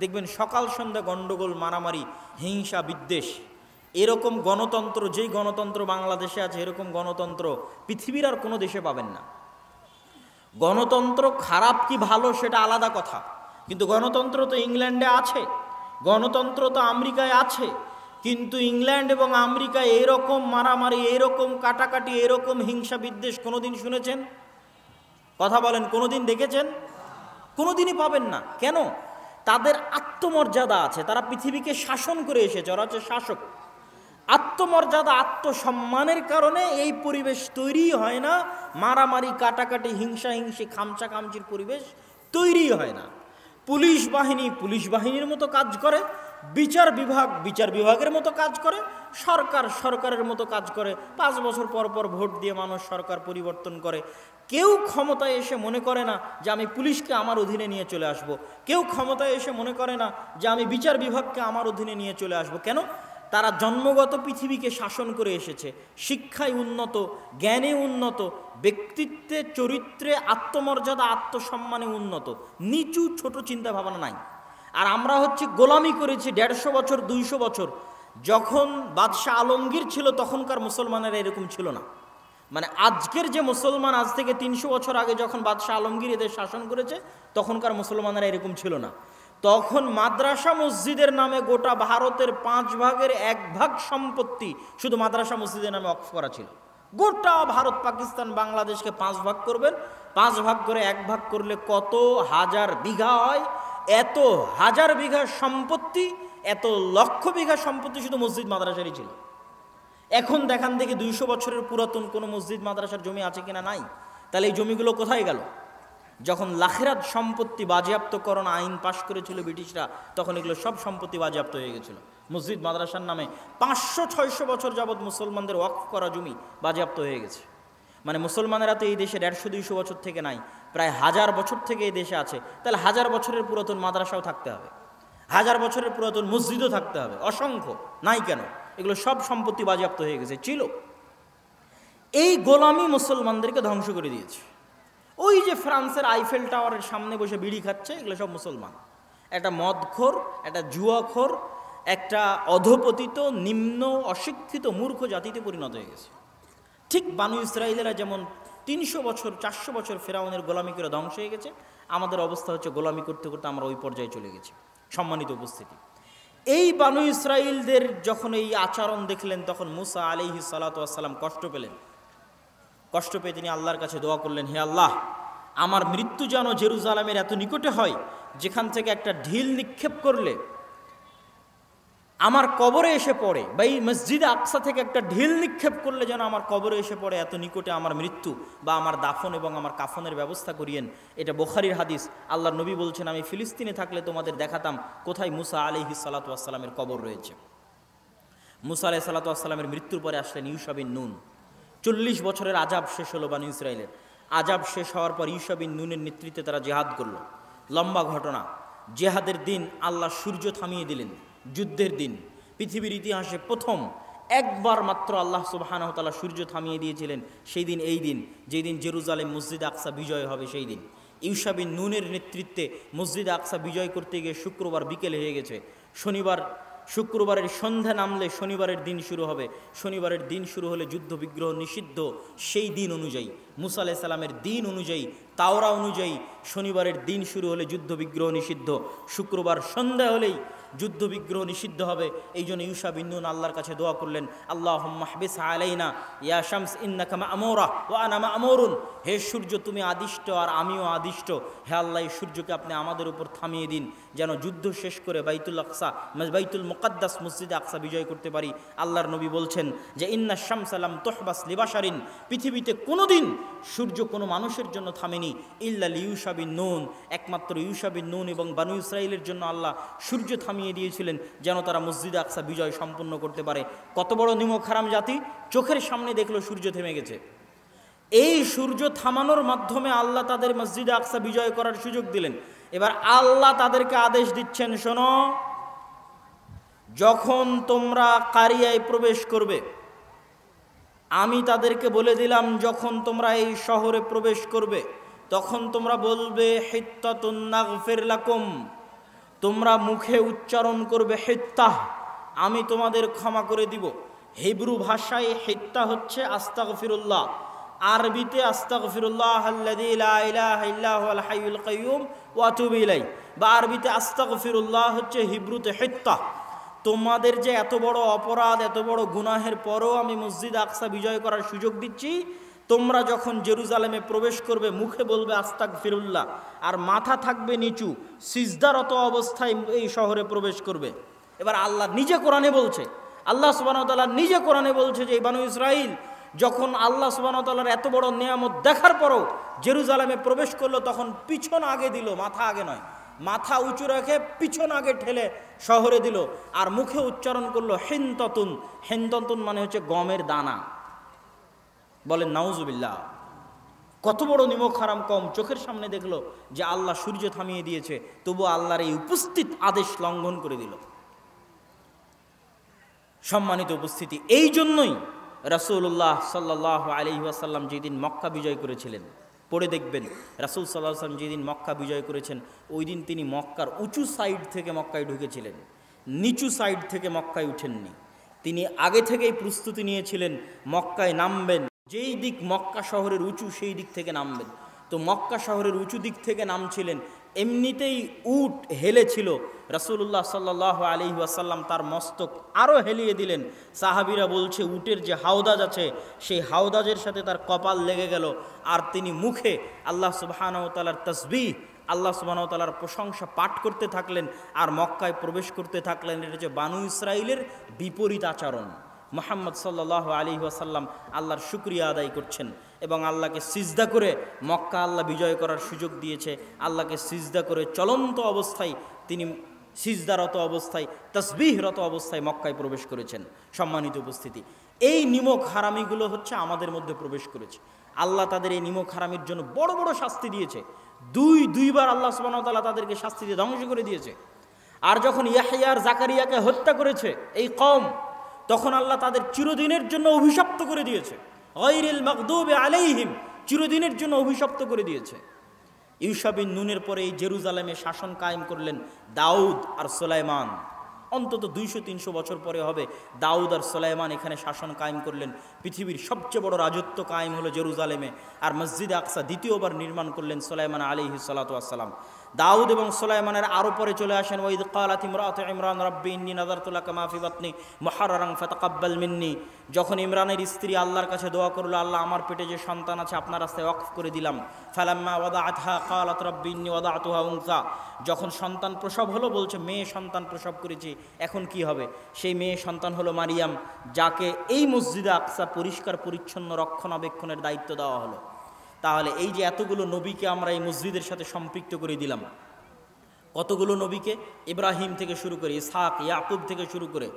দেখবেন সকাল সন্ধ্যা গণ্ডগোল, মারামারি, হিংসা, বিদ্বেষ। এরকম গণতন্ত্র, যেই গণতন্ত্র বাংলাদেশে আছে, এরকম গণতন্ত্র পৃথিবীর আর কোনো দেশে পাবেন না। গণতন্ত্র খারাপ কি ভালো সেটা আলাদা কথা, কিন্তু গণতন্ত্র তো ইংল্যান্ডে আছে, গণতন্ত্র তো আমেরিকায় আছে, কিন্তু ইংল্যান্ড এবং আমেরিকায় এইরকম মারামারি, এইরকম কাটাকাটি, এইরকম হিংসা বিদ্বেষ কোনোদিন শুনেছেন? কথা বলেন, কোনোদিন দেখেছেন? কোনোদিনই পাবেন না। কেন? তাদের আত্মমর্যাদা আছে, তারা পৃথিবীকে শাসন করে এসেছে, ওরা হচ্ছে শাসক। আত্মমর্যাদা, আত্মসম্মানের কারণে এই পরিবেশ তৈরি হয় না, মারামারি, কাটাকাটি, হিংসা হিংসি, খামচা খামচির পরিবেশ তৈরি হয় না। পুলিশ বাহিনী পুলিশ বাহিনীর মতো কাজ করে, বিচার বিভাগ বিচার বিভাগের মতো কাজ করে, সরকার সরকারের মতো কাজ করে। 5 বছর পর পর ভোট দিয়ে মানুষ সরকার পরিবর্তন করে। কেউ ক্ষমতায় এসে মনে করে না যে আমি পুলিশকে আমার অধীনে নিয়ে চলে আসব। কেউ ক্ষমতায় এসে মনে করে না যে আমি বিচার বিভাগকে আমার অধীনে নিয়ে চলে আসব। কেন? তারা জন্মগত পৃথিবীকে শাসন করে এসেছে। শিক্ষায় উন্নত, জ্ঞানে উন্নত, ব্যক্তিত্বে, চরিত্রে, আত্মমর্যাদা, আত্মসম্মানে উন্নত, নিচু ছোট চিন্তা ভাবনা নাই। আর আমরা হচ্ছে গোলামি করেছি 150 বছর, 200 বছর। যখন বাদশাহ আলমগীর ছিল তখনকার মুসলমানেরা এরকম ছিল না। মানে আজকের যে মুসলমান, আজ থেকে 300 বছর আগে যখন বাদশাহ আলমগীর এদের শাসন করেছে, তখনকার মুসলমানেরা এরকম ছিল না। তখন মাদ্রাসা মসজিদের নামে গোটা ভারতের 5 ভাগের 1 ভাগ সম্পত্তি শুধু মাদ্রাসা মসজিদের নামে ওয়াকফ করা ছিল। গোটা ভারত, পাকিস্তান, বাংলাদেশকে 5 ভাগ করবেন, 5 ভাগ করে 1 ভাগ করলে কত হাজার বিঘা হয়? এত হাজার বিঘা সম্পত্তি, এত লক্ষ বিঘা সম্পত্তি শুধু মসজিদ মাদ্রাসারই ছিল। এখন দেখান দেখি 200 বছরের পুরাতন কোনো মসজিদ মাদ্রাসার জমি আছে কিনা? নাই। তাহলে এই জমিগুলো কোথায় গেল? যখন লাখেরাত সম্পত্তি বাজেয়াপ্তকরণ আইন পাশ করেছিল ব্রিটিশরা, তখন এগুলো সব সম্পত্তি বাজেয়াপ্ত হয়ে গেছিল। মসজিদ মাদ্রাসার নামে 500-600 বছর যাবৎ মুসলমানদের ওয়াকফ করা জমি বাজেয়াপ্ত হয়ে গেছে। মানে মুসলমানেরা তো এই দেশে 150-200 বছর থেকে নাই, প্রায় 1000 বছর থেকে এই দেশে আছে। তাহলে 1000 বছরের পুরাতন মাদ্রাসাও থাকতে হবে, 1000 বছরের পুরাতন মসজিদও থাকতে হবে, অসংখ্য। নাই কেন? এগুলো সব সম্পত্তি বাজেয়াপ্ত হয়ে গেছে, ছিল। এই গোলামি মুসলমানদেরকে ধ্বংস করে দিয়েছে। ওই যে ফ্রান্সের আইফেল টাওয়ারের সামনে বসে বিড়ি খাচ্ছে, এগুলো সব মুসলমান। একটা মদখোর, একটা জুয়াখোর, একটা অধপতিত, নিম্ন, অশিক্ষিত, মূর্খ জাতিতে পরিণত হয়ে গেছে। ঠিক বানু ইসরায়েলেরা যেমন 300 বছর, 400 বছর ফেরাউনের গোলামি করে ধ্বংস হয়ে গেছে, আমাদের অবস্থা হচ্ছে গোলামি করতে করতে আমরা ওই পর্যায়ে চলে গেছি। সম্মানিত উপস্থিতি, এই বানু ইসরায়েলদের যখন এই আচরণ দেখলেন, তখন মুসা আলাইহিস সালাতু ওয়াস সালাম কষ্ট পেলেন। কষ্ট পেয়ে তিনি আল্লাহর কাছে দোয়া করলেন, হে আল্লাহ, আমার মৃত্যু যেন জেরুজালেমের এত নিকটে হয়, যেখান থেকে একটা ঢিল নিক্ষেপ করলে আমার কবরে এসে পড়ে, বা এই মসজিদে আকসা থেকে একটা ঢিল নিক্ষেপ করলে যেন আমার কবরে এসে পড়ে, এত নিকটে আমার মৃত্যু, বা আমার দাফন এবং আমার কাফনের ব্যবস্থা করিয়েন। এটা বুখারীর হাদিস। আল্লাহর নবী বলছেন, আমি ফিলিস্তিনে থাকলে তোমাদের দেখাতাম কোথায় মুসা আলাইহিস সালাতু ওয়াস সালামের কবর রয়েছে। মুসা আলাইহিস সালাতু ওয়াস সালামের মৃত্যুর পরে আসলেন ইউশা বিন নুন। 40 বছরের আজাব শেষ হলো বানু ইসরায়েলের। আজাব শেষ হওয়ার পর ইউশা বিন নুনের নেতৃত্বে তারা জিহাদ করল। লম্বা ঘটনা। জিহাদের দিন আল্লাহ সূর্য থামিয়ে দিলেন। যুদ্ধের দিন পৃথিবীর ইতিহাসে প্রথম একবার মাত্র আল্লাহ সুবহানাহু ওয়া তাআলা সূর্য থামিয়ে দিয়েছিলেন। সেই দিন এই দিন, যেই দিন জেরুজালেম মসজিদ আকসা বিজয় হবে, সেই দিন ইউশা বিন নুনের নেতৃত্বে মসজিদ আকসা বিজয় করতে গিয়ে শুক্রবার বিকেল হয়ে গেছে। শুক্রবারের সন্ধ্যা নামলে শনিবারের দিন শুরু হবে। শনিবারের দিন শুরু হলে যুদ্ধ বিগ্রহ নিষিদ্ধ। সেই দিন অনুযায়ী, মুসা আলাইহিস সালামের দিন অনুযায়ী, তাওরা অনুযায়ী শনিবারের দিন শুরু হলে যুদ্ধ বিগ্রহ নিষিদ্ধ। শুক্রবার সন্ধ্যা হলেই যুদ্ধ বিগ্রহ নিষিদ্ধ হবে। এই জন্য ইউশা বিন নুন আল্লাহর কাছে দোয়া করলেন, আল্লাহুম্মা হবিস আলাইনা ইয়া শামস ইন্নাকা মা'মুরা ওয়া আনা মা'মুরুন। হে সূর্য, তুমি আদিষ্ট আর আমিও আদিষ্ট। হে আল্লাহ, এই সূর্যকে আপনি আমাদের উপর থামিয়ে দিন, যেন যুদ্ধ শেষ করে বাইতুল মুকাদ্দাস মসজিদে আকসা বিজয় করতে পারি। আল্লাহর নবী বলছেন যে ইন্না শামসা লাম তুহবাস লিবাশারিন, পৃথিবীতে কোনোদিন সূর্য কোনো মানুষের জন্য থামেনি, ইল্লা লিইউশা বিন নুন, একমাত্র ইউশা বিন নুন এবং বানু ইসরাইলের জন্য আল্লাহ সূর্য থামিয়ে দিয়েছিলেন, যেন তারা মসজিদে আকসা বিজয় সম্পূর্ণ করতে পারে। কত বড় নিমক হারাম জাতি, চোখের সামনে দেখলো সূর্য থেমে গেছে। এই সূর্য থামানোর মাধ্যমে আল্লাহ তাদের মসজিদে আকসা বিজয় করার সুযোগ দিলেন। এবার আল্লাহ তাদেরকে আদেশ দিচ্ছেন, শোনো, যখন তোমরা কারিয়ায় প্রবেশ করবে, আমি তাদেরকে বলে দিলাম, যখন তোমরা এই শহরে প্রবেশ করবে তখন তোমরা বলবে হিত্তাতুন নাগফির লাকুম, তোমরা মুখে উচ্চারণ করবে হিত্তাহ, আমি তোমাদের ক্ষমা করে দিব। হিব্রু ভাষায় হিত্তা হচ্ছে আস্তাগফিরুল্লাহ, আরবিতে আস্তাগফিরুল্লাহ আল্লাযী লা ইলাহা ইল্লা হুয়াল হাইয়ুল কাইয়্যুম ওয়া আতুবু ইলাইহি, বা আরবিতে আস্তাগফিরুল্লাহ হচ্ছে হিব্রুতে হিত্তা। তোমাদের যে এত বড় অপরাধ, এত বড় গুনাহের পরও আমি মসজিদ আকসা বিজয় করার সুযোগ দিচ্ছি, তোমরা যখন জেরুজালেমে প্রবেশ করবে মুখে বলবে আস্তাগফিরুল্লাহ, আর মাথা থাকবে নিচু, সিজদারত অবস্থায় এই শহরে প্রবেশ করবে। এবার আল্লাহ নিজে কোরআনে বলছে, আল্লাহ সুবহানাহু ওয়া তাআলা নিজে কোরআনে বলছে যে এই বানু ইসরাইল যখন আল্লাহ সুবহানাহু ওয়া তাআলার এত বড় নিয়ামত দেখার পরও জেরুজালেমে প্রবেশ করলো, তখন পিছন আগে দিল, মাথা আগে নয়, মাথা উঁচু রেখে পিছন আগে ঠেলে শহরে দিল, আর মুখে উচ্চারণ করলো হিনতাতুন। হিনতাতুন মানে হচ্ছে গমের দানা। বলেন নাউজুবিল্লাহ। কত বড় নিমক হারাম কম চোখের সামনে দেখলো যে আল্লাহ সূর্য থামিয়ে দিয়েছে, তবু আল্লাহর এই উপস্থিত আদেশ লঙ্ঘন করে দিল। সম্মানিত উপস্থিতি, এই জন্যই রাসূলুল্লাহ সাল্লাল্লাহু আলাইহি ওয়াসাল্লাম যেদিন মক্কা বিজয় করেছিলেন, পড়ে দেখবেন রাসূল সাল্লাল্লাহু আলাইহি ওয়াসাল্লাম যেদিন মক্কা বিজয় করেছেন, ওই দিন তিনি মক্কার উঁচু সাইড থেকে মক্কায় ঢুকেছিলেন, নিচু সাইড থেকে মক্কায় উঠেননি। তিনি আগে থেকেই প্রস্তুতি নিয়েছিলেন মক্কায় নামবেন, যেই দিক মক্কা শহরের উঁচু সেই দিক থেকে নামবেন। তো মক্কা শহরের উঁচু দিক থেকে নামছিলেন, এমনিতেই উট হেলেছিল, রাসূলুল্লাহ সাল্লাল্লাহু আলাইহি ওয়াসাল্লাম তার মস্তক আরও হেলিয়ে দিলেন। সাহাবীরা বলছে উটের যে হাওদাজ আছে সেই হাওদাজের সাথে তার কপাল লেগে গেল, আর তিনি মুখে আল্লাহ সুবহানাহু ওয়া তাআলার তাসবিহ, আল্লাহ সুবহানাহু ওয়া তাআলার প্রশংসা পাঠ করতে থাকলেন আর মক্কায় প্রবেশ করতে থাকলেন। এটা হচ্ছে বানু ইসরাইলের বিপরীত আচরণ। মুহাম্মদ সাল্লাল্লাহু আলাইহি ওয়াসাল্লাম আল্লাহর শুকরিয়া আদায় করছেন এবং আল্লাহকে সিজদা করে মক্কা আল্লাহ বিজয় করার সুযোগ দিয়েছে। আল্লাহকে সিজদা করে চলন্ত অবস্থায় তিনি সিজদারত অবস্থায়, তাসবিহরত অবস্থায় মক্কায় প্রবেশ করেছেন। সম্মানিত উপস্থিতি, এই নিমক হারামিগুলো হচ্ছে আমাদের মধ্যে প্রবেশ করেছে। আল্লাহ তাদের এই নিমক হারামির জন্য বড় বড় শাস্তি দিয়েছে। দুইবার আল্লাহ সুবহানাহু ওয়া তাআলা তাদেরকে শাস্তি দিয়ে ধ্বংস করে দিয়েছে। আর যখন ইয়াহইয়া আর জাকারিয়াকে হত্যা করেছে এই কওম, তখন আল্লাহ তাদের চিরদিনের জন্য অভিশপ্ত করে দিয়েছে। গায়রিল মাগদুবি আলাইহিম, চিরদিনের জন্য অভিশপ্ত করে দিয়েছে। ইউশা বিন নুনের পরে এই জেরুজালেমে শাসন কায়েম করলেন দাউদ আর সুলাইমান। অন্তত 200-300 বছর পরে হবে দাউদ আর সুলাইমান এখানে শাসন কায়েম করলেন। পৃথিবীর সবচেয়ে বড় রাজত্ব কায়েম হলো জেরুজালেমে। আর মসজিদে আকসা দ্বিতীয়বার নির্মাণ করলেন সুলাইমান আলাইহিস সালাতু ওয়াস সালাম। দাউদ এবং সুলাইমানের আরও পরে চলে আসেন ওয়াইদ ক্বালাত ইমরাতু ইমরান রাব্বি ইন্নী নাযারতু লাকা মা ফি বাতনি মুহাররারান ফাতাকাব্বাল মিন্নি। যখন ইমরানের স্ত্রী আল্লাহর কাছে দোয়া করলো, আল্লাহ আমার পেটে যে সন্তান আছে আপনার রাস্তায় ওয়াকফ করে দিলাম। ফালাম্মা ওয়াদাআতহা ক্বালাত রাব্বি ইন্নী ওয়াদাতুহা উনসা। যখন সন্তান প্রসব হলো, বলছে মেয়ে সন্তান প্রসব করেছি, এখন কি হবে? সেই মেয়ে সন্তান হলো মারিয়াম, যাকে এই মসজিদে আকসা পরিষ্কার পরিচ্ছন্ন রক্ষণাবেক্ষণের দায়িত্ব দেওয়া হলো। তাহলে এই যে এতগুলো নবীকে আমরা এই মসজিদের সাথে সম্পৃক্ত করে দিলাম, কতগুলো নবীকে, ইব্রাহিম থেকে শুরু করে, ইসহাক ইয়াকুব থেকে শুরু করে,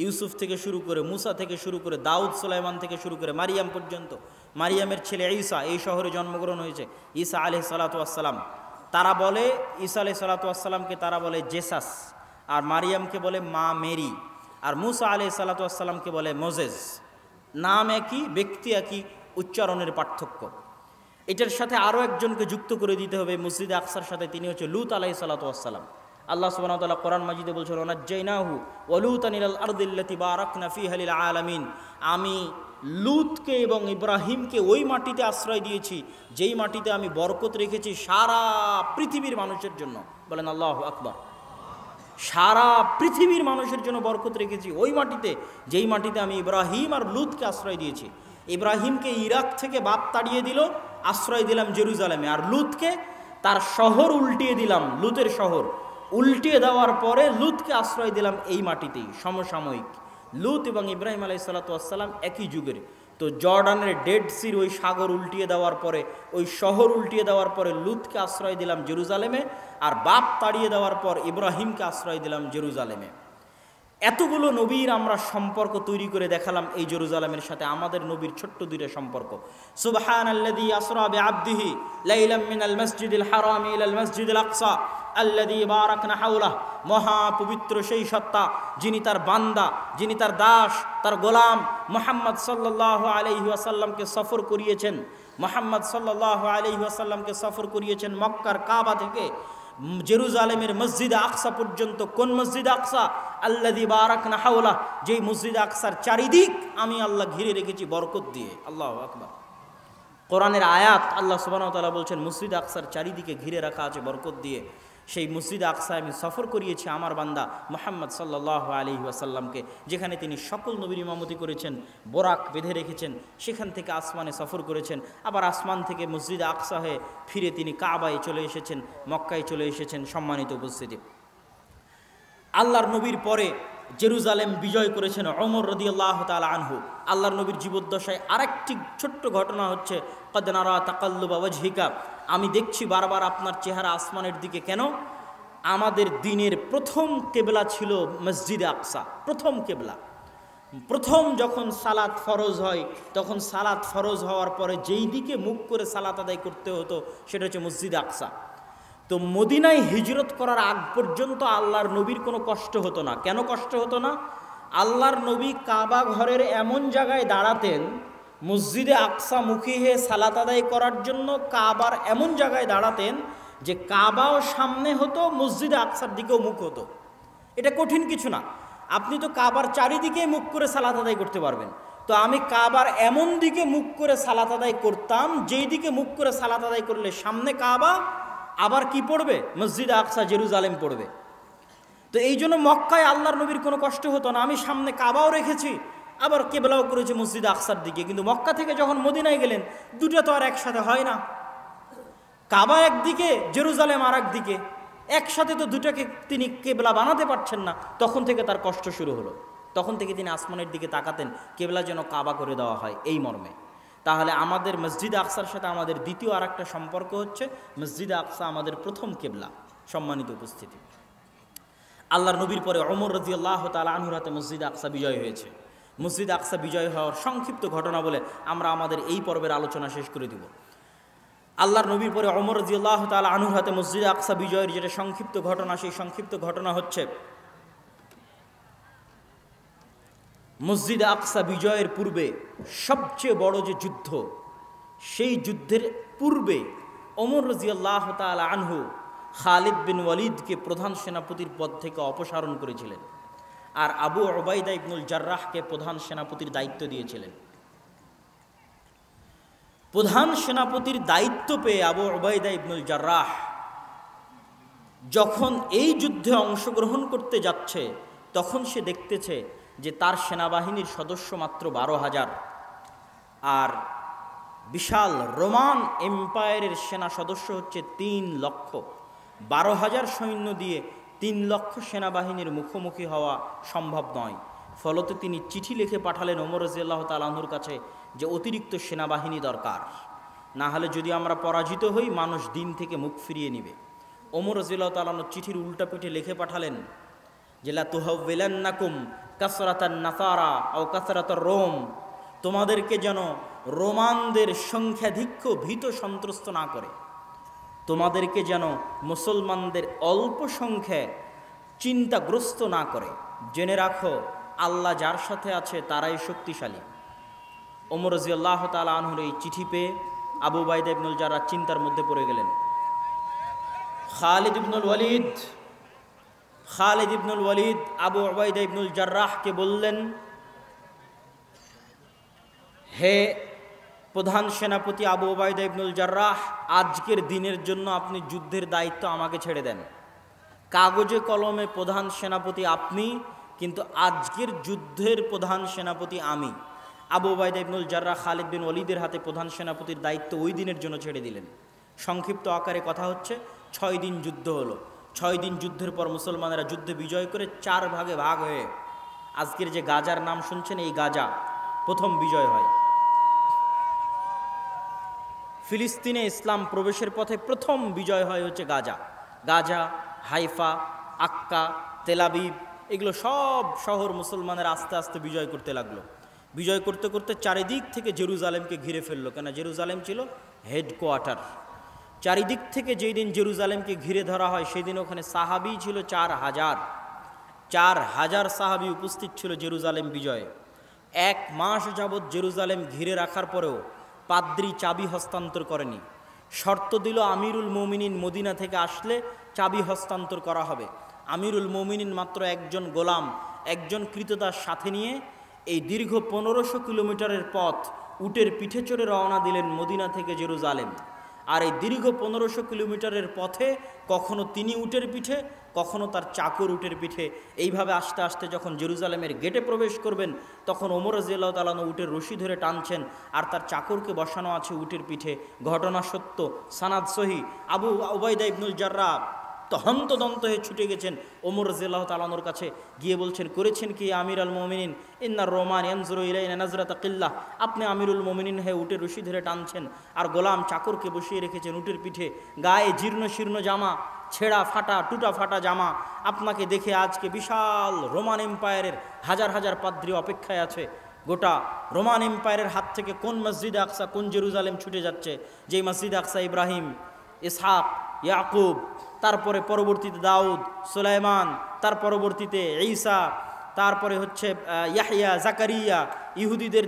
ইউসুফ থেকে শুরু করে, মুসা থেকে শুরু করে, দাউদ সুলাইমান থেকে শুরু করে মারিয়াম পর্যন্ত। মারিয়ামের ছেলে ঈসা এই শহরে জন্মগ্রহণ হয়েছে, ঈসা আলাইহিস সালাতু ওয়াস সালাম। তারা বলে ঈসা আলাইহিস সালাতু ওয়াস সালামকে তারা বলে জেসাস, আর মারিয়ামকে বলে মা মেরি, আর মুসা আলাইহিস সালাতু ওয়াস সালামকে বলে মোজেস। নাম একই, ব্যক্তি একই, উচ্চারণের পার্থক্য। এটার সাথে আরও একজনকে যুক্ত করে দিতে হবে মসজিদে আকসার সাথে, তিনি হচ্ছে লূত আলাইহিস সালাতু ওয়াস সালাম। আল্লাহ সুবহানাহু ওয়া তাআলা কোরআন মাজিদে বলছেন ওয়ানাজ্জাইনাহু ওয়া লূতান ইলাল আরদিল্লাতী বারাকনা ফীহা লিল আলামিন। আমি লূতকে এবং ইব্রাহিমকে ওই মাটিতে আশ্রয় দিয়েছি যেই মাটিতে আমি বরকত রেখেছি সারা পৃথিবীর মানুষের জন্য। বলেন আল্লাহু আকবার। সারা পৃথিবীর মানুষের জন্য বরকত রেখেছি ওই মাটিতে যেই মাটিতে আমি ইব্রাহিম আর লূতকে আশ্রয় দিয়েছি। ইব্রাহিমকে ইরাক থেকে বাপ তাড়িয়ে দিল, আশ্রয় দিলাম জেরুজালেমে, আর লূতকে তার শহর উল্টিয়ে দিলাম, লূতের শহর উল্টিয়ে দেওয়ার পরে লূতকে আশ্রয় দিলাম এই মাটিতেই। সমসাময়িক লূত এবং ইব্রাহিম আলাইহিস সালাতু ওয়াস সালাম একই যুগের। তো জর্ডানের ডেড সির ওই সাগর উল্টিয়ে দেওয়ার পরে, ওই শহর উল্টিয়ে দেওয়ার পরে লূতকে আশ্রয় দিলাম জেরুজালেমে, আর বাপ তাড়িয়ে দেওয়ার পর ইব্রাহিমকে আশ্রয় দিলাম জেরুজালেমে। এতগুলো নবীর আমরা সম্পর্ক তৈরি করে দেখালাম এই জেরুজালেমের সাথে। আমাদের নবীর ছোট্ট দুইটা সম্পর্ক। সুবহানাল্লাযী আসরা বিআবদিহি লাইলাম মিনাল মাসজিদিল হারামি ইলাল মাসজিদিল আকসা আল্লাযী বারাকনা হাওলাহু। মহা পবিত্র সেই সত্তা যিনি তার বান্দা, যিনি তার দাস, তার গোলাম মুহাম্মদ সাল্লাল্লাহু আলাইহি ওয়াসাল্লামকে সফর করিয়েছেন। মুহাম্মদ সাল্লাল্লাহু আলাইহি ওয়াসাল্লামকে সফর করিয়েছেন মক্কার কাবা থেকে জেরুজালেমের মসজিদ আকসা পর্যন্ত। কোন মসজিদ আকসা? আল্লাযী বারাকনা হাওলা, যেই মসজিদ আকসার চারিদিক আমি আল্লাহ ঘিরে রেখেছি বরকত দিয়ে। আল্লাহু আকবার। কোরআনের আয়াত, আল্লাহ সুবহানাহু ওয়া তাআলা বলছেন মসজিদ আকসার চারিদিকে ঘিরে রাখা আছে বরকত দিয়ে। সেই মসজিদ আকসায় আমি সফর করিয়েছি আমার বান্দা মুহাম্মদ সাল্লাল্লাহু আলাইহি ওয়াসাল্লামকে, যেখানে তিনি সকল নবীর ইমামতি করেছেন, বোরাক বেঁধে রেখেছেন, সেখান থেকে আসমানে সফর করেছেন, আবার আসমান থেকে মসজিদ আকসা হয়ে ফিরে তিনি কাবায় চলে এসেছেন, মক্কায় চলে এসেছেন। সম্মানিত উপস্থিতি, আল্লাহর নবীর পরে জেরুজালেম বিজয় করেছেন ওমর রাদিয়াল্লাহু তাআলা আনহু। আল্লাহর নবীর জীবদ্দশায় আরেকটি ছোট্ট ঘটনা হচ্ছে, ক্বাদ নারা তাকাল্লুবা ওয়াজহিকা, আমি দেখছি বারবার আপনার চেহারা আসমানের দিকে। কেন? আমাদের দিনের প্রথম কেবলা ছিল মসজিদে আকসা, প্রথম কেবলা। প্রথম যখন সালাত ফরজ হয়, তখন সালাত ফরজ হওয়ার পরে যেই দিকে মুখ করে সালাত আদায় করতে হতো সেটা হচ্ছে মসজিদে আকসা। তো মদিনায় হিজরত করার আগ পর্যন্ত আল্লাহর নবীর কোনো কষ্ট হতো না। কেন কষ্ট হতো না? আল্লাহর নবী কাবা ঘরের এমন জায়গায় দাঁড়াতেন, মসজিদে আকসা মুখী হয়ে সালাত আদায় করার জন্য কাবার এমন জায়গায় দাঁড়াতেন যে কাবাও সামনে হতো, মসজিদে আকসার দিকেও মুখ হতো। এটা কঠিন কিছু না, আপনি তো কাবার চারিদিকে মুখ করে সালাত আদায় করতে পারবেন। তো আমি কাবার এমন দিকে মুখ করে সালাত আদায় করতাম, যেই দিকে মুখ করে সালাত আদায় করলে সামনে কাবা, আবার কি পড়বে? মসজিদ আকসা জেরুজালেম পড়বে। তো এই জন্য মক্কায় আল্লাহর নবীর কোনো কষ্ট হতো না। আমি সামনে কাবাও রেখেছি, আবার কেবলাও করেছি মসজিদ আকসার দিকে। কিন্তু মক্কা থেকে যখন মদিনায় গেলেন, দুটো তো আর একসাথে হয় না। কাবা একদিকে, জেরুজালেম আর একদিকে, একসাথে তো দুটাকে তিনি কেবলা বানাতে পারছেন না। তখন থেকে তার কষ্ট শুরু হলো। তখন থেকে তিনি আসমানের দিকে তাকাতেন, কেবলা যেন কাবা করে দেওয়া হয়, এই মর্মে। তাহলে আমাদের মসজিদ আকসার সাথে আমাদের দ্বিতীয় আর একটা সম্পর্ক হচ্ছে, মসজিদ আকসা আমাদের প্রথম কেবলা। সম্মানিত উপস্থিতি, আল্লাহর নবীর পরে ওমর রাদিয়াল্লাহু তাআলা আনহুর হাতে মসজিদ আকসা বিজয় হয়েছে। মসজিদ আকসা বিজয় হওয়ার সংক্ষিপ্ত ঘটনা বলে আমরা আমাদের এই পর্বের আলোচনা শেষ করে দিব। আল্লাহর নবীর পরে ওমর রাদিয়াল্লাহু তাআলা আনহুর হাতে মসজিদ আকসা বিজয়ের যেটা সংক্ষিপ্ত ঘটনা, সেই সংক্ষিপ্ত ঘটনা হচ্ছে, মসজিদ আকসা বিজয়ের পূর্বে সবচেয়ে বড় যে যুদ্ধ, সেই যুদ্ধের পূর্বে ওমর রাদিয়াল্লাহু তাআলা আনহু খালিদ বিন ওয়ালিদকে প্রধান সেনাপতির পদ থেকে অপসারণ করেছিলেন, আর আবু উবাইদা ইবনুল জাররাহকে প্রধান সেনাপতির দায়িত্ব দিয়েছিলেন। প্রধান সেনাপতির দায়িত্ব পেয়ে আবু উবাইদা ইবনুল জাররাহ যখন এই যুদ্ধে অংশগ্রহণ করতে যাচ্ছে, তখন সে দেখতেছে যে তার সেনাবাহিনীর সদস্য মাত্র 12,000, আর বিশাল রোমান এম্পায়ারের সেনা সদস্য হচ্ছে 3 লক্ষ। 12,000 সৈন্য দিয়ে 3 লক্ষ সেনাবাহিনীর মুখোমুখি হওয়া সম্ভব নয়। ফলত তিনি চিঠি লিখে পাঠালেন ওমর রাদিয়াল্লাহু তাআলা আনহুর কাছে যে অতিরিক্ত সেনাবাহিনী দরকার, না হলে যদি আমরা পরাজিত হই মানুষ দিন থেকে মুখ ফিরিয়ে নেবে। ওমর রাদিয়াল্লাহু তাআলা আনহু চিঠির উল্টা পিঠে লিখে পাঠালেন যে লা তুহাওয়িলান্নাকুম কাসরাতান নাসারা আও কাসরাতার রোম, তোমাদেরকে যেন রোমানদের সংখ্যাধিক্য ভীত সন্ত্রস্ত না করে, তোমাদেরকে যেন মুসলমানদের অল্প সংখ্যায় চিন্তাগ্রস্ত না করে। জেনে রাখো আল্লাহ যার সাথে আছে তারাই শক্তিশালী। ওমর রাদিয়াল্লাহু তাআলা আনহুর এই চিঠি পেয়ে আবু উবাইদা ইবনুল জাররাহ চিন্তার মধ্যে পড়ে গেলেন। খালিদ ইবনুল ওয়ালিদ আবু উবাইদা ইবনুল জাররাহকে বললেন, হে প্রধান সেনাপতি আবু উবাইদা ইবনুল জাররাহ, আজকের দিনের জন্য আপনি যুদ্ধের দায়িত্ব আমাকে ছেড়ে দেন। কাগজে কলমে প্রধান সেনাপতি আপনি, কিন্তু আজকের যুদ্ধের প্রধান সেনাপতি আমি। আবু উবাইদা ইবনুল জাররাহ খালিদ বিন ওয়ালিদের হাতে প্রধান সেনাপতির দায়িত্ব ওই দিনের জন্য ছেড়ে দিলেন। সংক্ষিপ্ত আকারে কথা হচ্ছে, 6 দিন যুদ্ধ হলো। 6 দিন যুদ্ধের পর মুসলমানেরা যুদ্ধে বিজয় করে 4 ভাগে ভাগ হয়ে আজকের যে গাজার নাম শুনছেন, এই গাজা প্রথম বিজয় হয়। ফিলিস্তিনে ইসলাম প্রবেশের পথে প্রথম বিজয় হয় হচ্ছে গাজা, হাইফা, আক্কা, তেলাবিব, এগুলো সব শহর মুসলমানের আস্তে আস্তে বিজয় করতে লাগলো। বিজয় করতে করতে চারিদিক থেকে জেরুজালেমকে ঘিরে ফেললো, কেন জেরুজালেম ছিল হেডকোয়ার্টার। চারিদিক থেকে যেই দিন জেরুজালেমকে ঘিরে ধরা হয়, সেই দিন ওখানে সাহাবি ছিল 4,000 সাহাবি উপস্থিত ছিল জেরুজালেম বিজয়ে। 1 মাস যাবৎ জেরুজালেম ঘিরে রাখার পরেও পাদ্রী চাবি হস্তান্তর করেনি। শর্ত দিল আমিরুল মুমিনিন মদিনা থেকে আসলে চাবি হস্তান্তর করা হবে। আমিরুল মুমিনিন মাত্র একজন গোলাম, একজন কৃতদাস সাথে নিয়ে এই দীর্ঘ 1500 কিলোমিটারের পথ উটের পিঠে চড়ে রওনা দিলেন মদিনা থেকে জেরুজালেম। আর এই দীর্ঘ 1500 কিলোমিটারের পথে কখনো তিনি উটের পিঠে, কখনো তার চাকর উটের পিঠে, এইভাবে আস্তে আস্তে যখন জেরুজালেমের গেটে প্রবেশ করবেন তখন ওমর রাদিয়াল্লাহু তাআলা উটের রশি ধরে টানছেন আর তার চাকরকে বসানো আছে উটের পিঠে। ঘটনা সত্য, সানাদ সহি। আবু উবাইদা ইবনুল জাররাহ হন্তদন্ত হয়ে ছুটে গেছেন ওমর রাদিয়াল্লাহু তাআলার কাছে, গিয়ে বলছেন, করেছেন কি আমির আল মুমিনিন? ইন্নার রহমান ইয়ানজুরু ইলাইনা নাজরাতা কিল্লাহ। আপনি আমিরুল মুমিনিন হয়ে উটের রশি ধরে টানছেন আর গোলাম চাকরকে বসিয়ে রেখেছেন উটের পিঠে, গায়ে জীর্ণ শীর্ণ জামা, ছেঁড়া ফাটা টুটা ফাটা জামা। আপনাকে দেখে আজকে বিশাল রোমান এম্পায়ারের হাজার হাজার পাদ্রী অপেক্ষায় আছে। গোটা রোমান এম্পায়ারের হাত থেকে কোন মসজিদে আকসা, কোন জেরুজালেম ছুটে যাচ্ছে, যেই মসজিদে আকসা ইব্রাহিম, ইসহাক, ইয়াকুব, তারপরে পরবর্তীতে দাউদ, সুলাইমান, তার পরবর্তীতে ঈসা, তারপরে হচ্ছে ইয়াহইয়া, জাকারিয়া, ইহুদিদের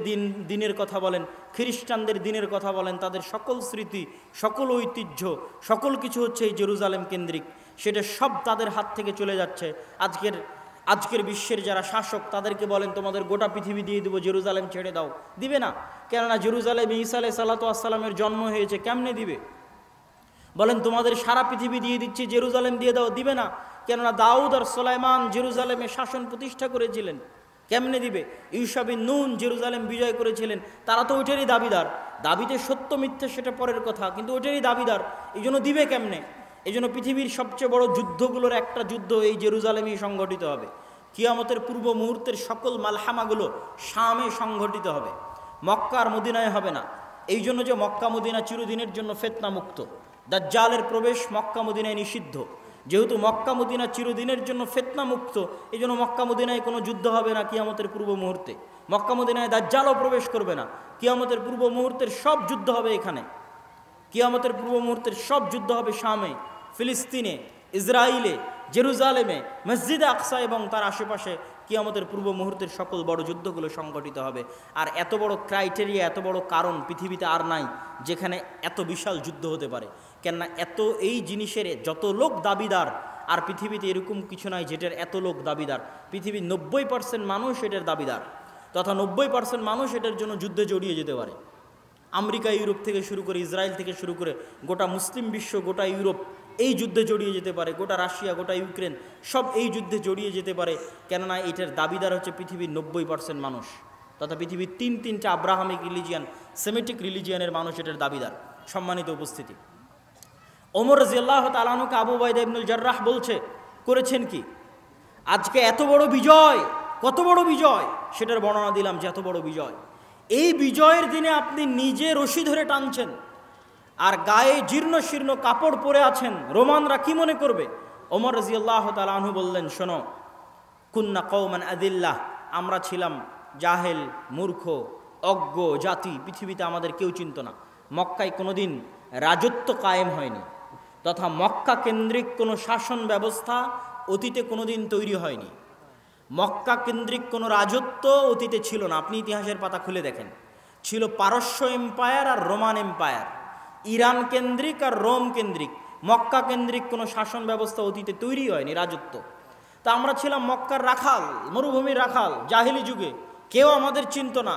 দিনের কথা বলেন, খ্রিস্টানদের দিনের কথা বলেন, তাদের সকল স্মৃতি, সকল ঐতিহ্য, সকল কিছু হচ্ছে এই জেরুজালেম কেন্দ্রিক। সেটা সব তাদের হাত থেকে চলে যাচ্ছে। আজকের বিশ্বের যারা শাসক তাদেরকে বলেন তোমাদের গোটা পৃথিবী দিয়ে দেবো, জেরুজালেম ছেড়ে দাও, দিবে না। কেননা জেরুজালেমে ঈসা আলাইহিস সালামের জন্ম হয়েছে, কেমনে দিবে? বলেন তোমাদের সারা পৃথিবী দিয়ে দিচ্ছি, জেরুজালেম দিয়ে দাও, দিবে না। কেননা দাউদ আর সুলাইমান জেরুজালেমে শাসন প্রতিষ্ঠা করেছিলেন, কেমনে দিবে? ইউশা বিন নুন জেরুজালেম বিজয় করেছিলেন, তারা তো ওইটারই দাবিদার। দাবিতে সত্য মিথ্যে সেটা পরের কথা, কিন্তু ওইটারই দাবিদার, এই জন্য দিবে কেমনে? এই জন্য পৃথিবীর সবচেয়ে বড় যুদ্ধগুলোর একটা যুদ্ধ এই জেরুজালেমেই সংঘটিত হবে। কিয়ামতের পূর্ব মুহূর্তের সকল মালহামাগুলো শামে সংঘটিত হবে, মক্কা আর মদিনায় হবে না। এই জন্য যে মক্কা মদিনা চিরদিনের জন্য ফিতনা মুক্ত, দাজ্জালের প্রবেশ মক্কা মদিনায় নিষিদ্ধ। যেহেতু মক্কা মদিনা চিরদিনের জন্য ফিতনা মুক্ত, এই জন্য মক্কা মদিনায় কোনো যুদ্ধ হবে না কিয়ামতের পূর্ব মুহূর্তে। মক্কা মদিনায় দাজ্জালও প্রবেশ করবে না। কিয়ামতের পূর্ব মুহূর্তের সব যুদ্ধ হবে এখানে। কিয়ামতের পূর্ব মুহূর্তের সব যুদ্ধ হবে শামে, ফিলিস্তিনে, ইসরায়েলে, জেরুজালেমে, মসজিদে আকসা এবং তার আশেপাশে। কিয়ামতের পূর্ব মুহূর্তের সকল বড় যুদ্ধগুলো সংঘটিত হবে। আর এত বড় ক্রাইটেরিয়া, এত বড় কারণ পৃথিবীতে আর নাই যেখানে এত বিশাল যুদ্ধ হতে পারে। কেননা এত এই জিনিসের যত লোক দাবিদার, আর পৃথিবীতে এরকম কিছু নাই যেটার এত লোক দাবিদার। পৃথিবীর 90% মানুষ এটার দাবিদার, তথা 90% মানুষ এটার জন্য যুদ্ধে জড়িয়ে যেতে পারে। আমেরিকা, ইউরোপ থেকে শুরু করে, ইসরায়েল থেকে শুরু করে গোটা মুসলিম বিশ্ব, গোটা ইউরোপ এই যুদ্ধে জড়িয়ে যেতে পারে। গোটা রাশিয়া, গোটা ইউক্রেন সব এই যুদ্ধে জড়িয়ে যেতে পারে। কেননা এটার দাবিদার হচ্ছে পৃথিবীর 90% মানুষ, তথা পৃথিবীর তিনটা আব্রাহামিক রিলিজিয়ান, সেমিটিক রিলিজিয়ানের মানুষ এটার দাবিদার। সম্মানিত উপস্থিতি, ওমর রাদিয়াল্লাহু তাআলা আনহু আবু উবাইদা ইবনুল জাররাহ বলছে, করেছেন কি? আজকে এত বড় বিজয়, কত বড় বিজয় সেটার বর্ণনা দিলাম যে এত বড় বিজয়। এই বিজয়ের দিনে আপনি নিজে রশি ধরে টানছেন আর গায়ে জীর্ণ শীর্ণ কাপড় পরে আছেন, রোমানরা কি মনে করবে? ওমর রাদিয়াল্লাহু তাআলা আনহু বললেন, শোনো, কুন্না কওমান আদিল্লাহ, আমরা ছিলাম জাহেল, মূর্খ, অজ্ঞ জাতি, পৃথিবীতে আমাদের কেউ চিনত না। মক্কায় কোনোদিন রাজত্ব কায়েম হয়নি, তথা মক্কা কেন্দ্রিক কোনো শাসন ব্যবস্থা অতীতে কোনোদিন তৈরি হয়নি। মক্কা কেন্দ্রিক কোনো রাজত্ব অতীতে ছিল না। আপনি ইতিহাসের পাতা খুলে দেখেন, ছিল পারস্য এম্পায়ার আর রোমান এম্পায়ার, ইরান কেন্দ্রিক আর রোম কেন্দ্রিক। মক্কা কেন্দ্রিক কোনো শাসন ব্যবস্থা অতীতে তৈরি হয়নি, রাজত্ব। তা আমরা ছিলাম মক্কার রাখাল, মরুভূমির রাখাল, জাহিলি যুগে কেউ আমাদের চিনত না।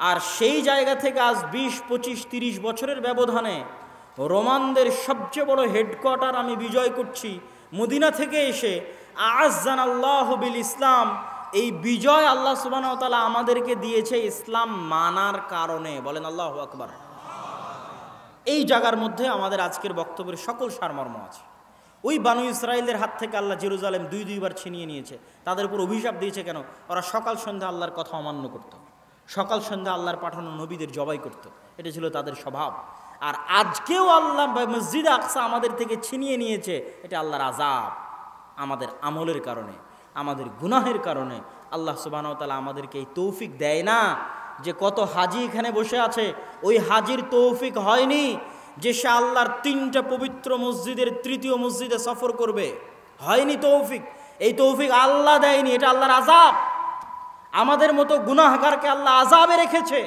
আর সেই জায়গা থেকে আজ 20, 25, 30 বছরের ব্যবধানে রোমানদের সবচেয়ে বড় হেডকোয়ার্টার আমি বিজয় করছি মদিনা থেকে এসে। আ'আজ্জানাল্লাহু বিল ইসলাম, এই বিজয় আল্লাহ সুবহানাহু ওয়া তাআলা আমাদেরকে দিয়েছে ইসলাম মানার কারণে। বলেন আল্লাহু আকবার। এই জায়গার মধ্যে আমাদের আজকের বক্তব্যের সকল সারমর্ম আছে। ওই বানু ইসরায়েলের হাত থেকে আল্লাহ জেরুজালেম দুইবার ছিনিয়ে নিয়েছে। তাদের উপর অভিশাপ দিয়েছে কেন? ওরা সকাল সন্ধ্যা আল্লাহর কথা অমান্য করত, সকাল সন্ধ্যা আল্লাহর পাঠানো নবীদের জবাই করত, এটা ছিল তাদের স্বভাব। আর আজকেও আল্লাহ মসজিদে আকসা আমাদের থেকে ছিনিয়ে নিয়েছে, এটা আল্লাহর আযাব। আমাদের আমলের কারণে, আমাদের গুনাহের কারণে আল্লাহ সুবহানাহু ওয়া তাআলা আমাদেরকে এই তৌফিক দেয় না। যে কত হাজি এখানে বসে আছে, ওই হাজির তৌফিক হয়নি যে সে আল্লাহর 3টা পবিত্র মসজিদের 3য় মসজিদে সফর করবে, হয়নি তৌফিক। এই তৌফিক আল্লাহ দেয়নি, এটা আল্লাহর আযাব। আমাদের মতো গুনাহগারকে আল্লাহ আযাবে রেখেছে,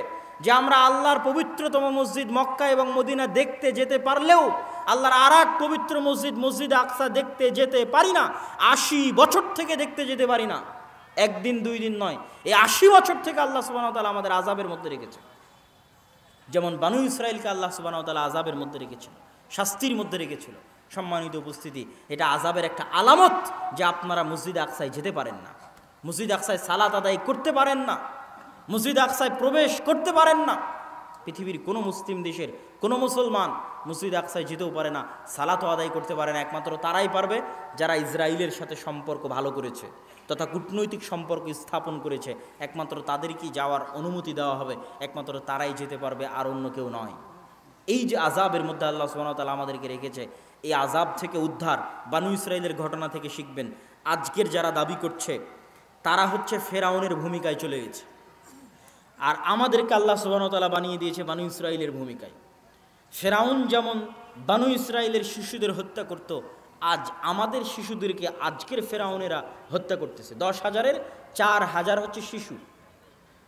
যে আমরা আল্লাহর পবিত্রতম মসজিদ মক্কা এবং মদিনা দেখতে যেতে পারলেও আল্লাহর আর এক পবিত্র মসজিদ মসজিদ আকসা দেখতে যেতে পারি না। ৮০ বছর থেকে দেখতে যেতে পারি না, একদিন দুই দিন নয়, এই ৮০ বছর থেকে আল্লাহ সুবহানাহু ওয়া তাআলা আমাদের আযাবের মধ্যে রেখেছে। যেমন বানু ইসরাইলকে আল্লাহ সুবহানাহু ওয়া তাআলা আযাবের মধ্যে রেখেছিল, শাস্তির মধ্যে রেখেছিল। সম্মানিত উপস্থিতি, এটা আযাবের একটা আলামত যে আপনারা মসজিদ আকসায় যেতে পারেন না, মসজিদ আকসায় সালাত আদায় করতে পারেন না, মসজিদ আকসায় প্রবেশ করতে পারেন না। পৃথিবীর কোনো মুসলিম দেশের কোনো মুসলমান মসজিদ আকসায় যেতেও পারে না, সালাতও আদায় করতে পারে না। একমাত্র তারাই পারবে যারা ইসরায়েলের সাথে সম্পর্ক ভালো করেছে তথা কূটনৈতিক সম্পর্ক স্থাপন করেছে, একমাত্র তাদেরকেই যাওয়ার অনুমতি দেওয়া হবে, একমাত্র তারাই যেতে পারবে, আর অন্য কেউ নয়। এই যে আযাবের মধ্যে আল্লাহ সুবহানাহু ওয়া তাআলা আমাদেরকে রেখেছে, এই আযাব থেকে উদ্ধার বানু ইসরায়েলের ঘটনা থেকে শিখবেন। আজকের যারা দাবি করছে তারা হচ্ছে ফেরাউনের ভূমিকায় চলে গেছে, আর আমাদেরকে আল্লাহ সুবহানাহু ওয়া তাআলা বানিয়ে দিয়েছে বানু ইসরায়েলের ভূমিকায়। ফেরাউন যেমন বানু ইসরায়েলের শিশুদের হত্যা করত, আজ আমাদের শিশুদেরকে আজকের ফেরাউনেরা হত্যা করতেছে। ১০,০০০-এর ৪,০০০ হচ্ছে শিশু।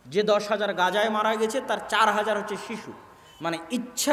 যে ১০,০০০ গাজায় মারা গেছে তার ৪,০০০ হচ্ছে শিশু। মানে ইচ্ছা